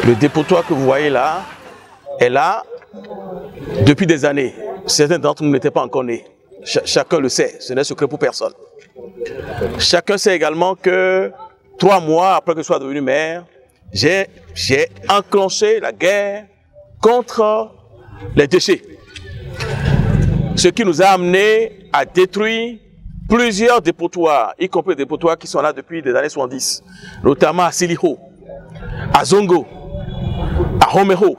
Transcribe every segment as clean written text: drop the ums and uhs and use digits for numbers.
Le dépotoir que vous voyez là est là depuis des années. Certains d'entre nous n'étaient pas encore nés. Chacun le sait, ce n'est secret pour personne. Chacun sait également que 3 mois après que je sois devenu maire, j'ai enclenché la guerre contre les déchets. Ce qui nous a amené à détruire plusieurs dépotoirs, y compris des dépotoirs qui sont là depuis les années 70, notamment à Siliho, à Zongo, à Romero,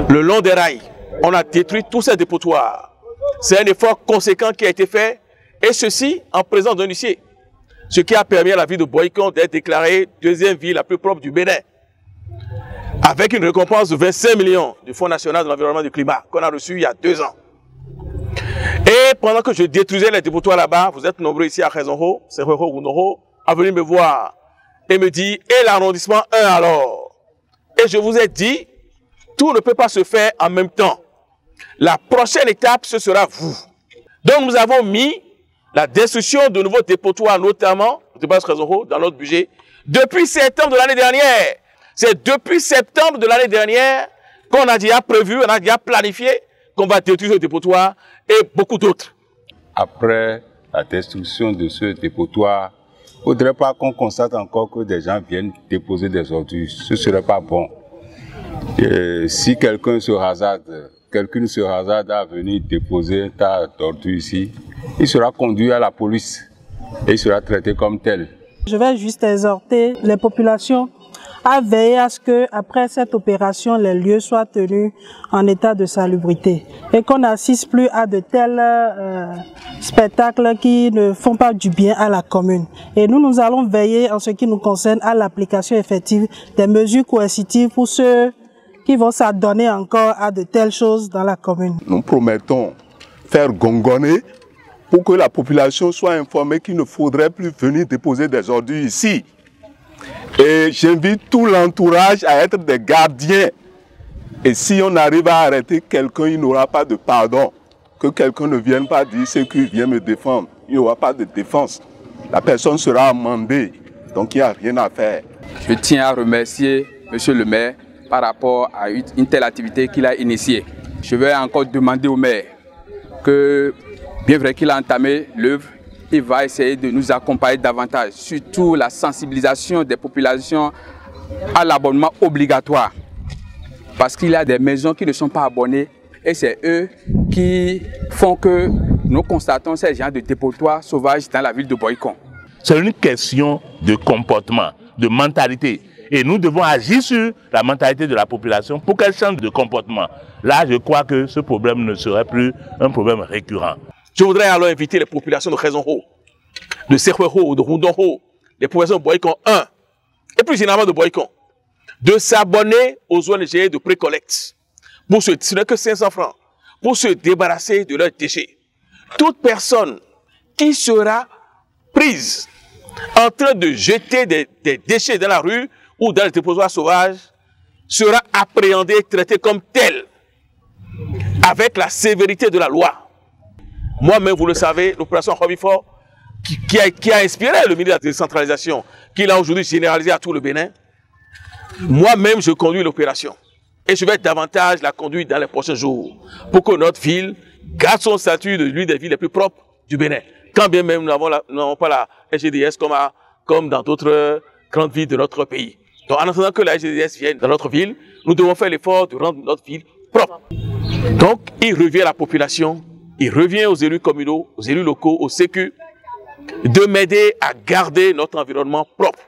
le long des rails. On a détruit tous ces dépotoirs. C'est un effort conséquent qui a été fait, et ceci en présence d'un huissier. Ce qui a permis à la ville de Boycon d'être déclarée deuxième ville la plus propre du Bénin, avec une récompense de 25 millions du Fonds national de l'environnement et du climat qu'on a reçu il y a 2 ans. Et pendant que je détruisais les dépotoirs là-bas, vous êtes nombreux ici à Khezonho, Serero Gunoro, à venir me voir et me dire, et l'arrondissement 1 alors? Et je vous ai dit, tout ne peut pas se faire en même temps. La prochaine étape, ce sera vous. Donc nous avons mis la destruction de nouveaux dépotoirs, notamment dans notre budget, depuis septembre de l'année dernière. C'est depuis septembre de l'année dernière qu'on a déjà prévu, on a déjà planifié qu'on va détruire ce dépotoir et beaucoup d'autres. Après la destruction de ce dépotoir, il ne faudrait pas qu'on constate encore que des gens viennent déposer des ordures. Ce ne serait pas bon. Si quelqu'un se hasarde à venir déposer un tas d'ordures ici, il sera conduit à la police et il sera traité comme tel. Je vais juste exhorter les populations à veiller à ce que, après cette opération, les lieux soient tenus en état de salubrité et qu'on n'assiste plus à de tels spectacles qui ne font pas du bien à la commune. Et nous allons veiller, en ce qui nous concerne, à l'application effective des mesures coercitives pour ceux qui vont s'adonner encore à de telles choses dans la commune. Nous promettons faire gongonner pour que la population soit informée qu'il ne faudrait plus venir déposer des ordures ici. Et j'invite tout l'entourage à être des gardiens. Et si on arrive à arrêter quelqu'un, il n'aura pas de pardon. Que quelqu'un ne vienne pas dire ce qui vient me défendre. Il n'y aura pas de défense. La personne sera amendée. Donc il n'y a rien à faire. Je tiens à remercier Monsieur le maire par rapport à une telle activité qu'il a initiée. Je vais encore demander au maire que, bien vrai qu'il a entamé l'œuvre, il va essayer de nous accompagner davantage, surtout la sensibilisation des populations à l'abonnement obligatoire. Parce qu'il y a des maisons qui ne sont pas abonnées et c'est eux qui font que nous constatons ces genres de dépotoirs sauvages dans la ville de Boycon. C'est une question de comportement, de mentalité. Et nous devons agir sur la mentalité de la population pour qu'elle change de comportement. Là, je crois que ce problème ne serait plus un problème récurrent. Je voudrais alors inviter les populations de Khezonho, de Serero, de Rundonho, les populations de Boycon 1, et plus généralement de Boycon, de s'abonner aux ONG de précollecte. Ce n'est que 500 francs, pour se débarrasser de leurs déchets. Toute personne qui sera prise en train de jeter des déchets dans la rue ou dans les dépotoirs sauvages sera appréhendée et traitée comme telle, avec la sévérité de la loi. Moi-même, vous le savez, l'opération Robifort, qui a inspiré le ministre de la décentralisation, qu'il a aujourd'hui généralisé à tout le Bénin, moi-même, je conduis l'opération. Et je vais davantage la conduire dans les prochains jours, pour que notre ville garde son statut de l'une des villes les plus propres du Bénin. Quand bien même nous n'avons pas la SGDS comme dans d'autres grandes villes de notre pays. Donc en attendant que la SGDS vienne dans notre ville, nous devons faire l'effort de rendre notre ville propre. Donc il revient à la population, il revient aux élus communaux, aux élus locaux, aux sécu, de m'aider à garder notre environnement propre.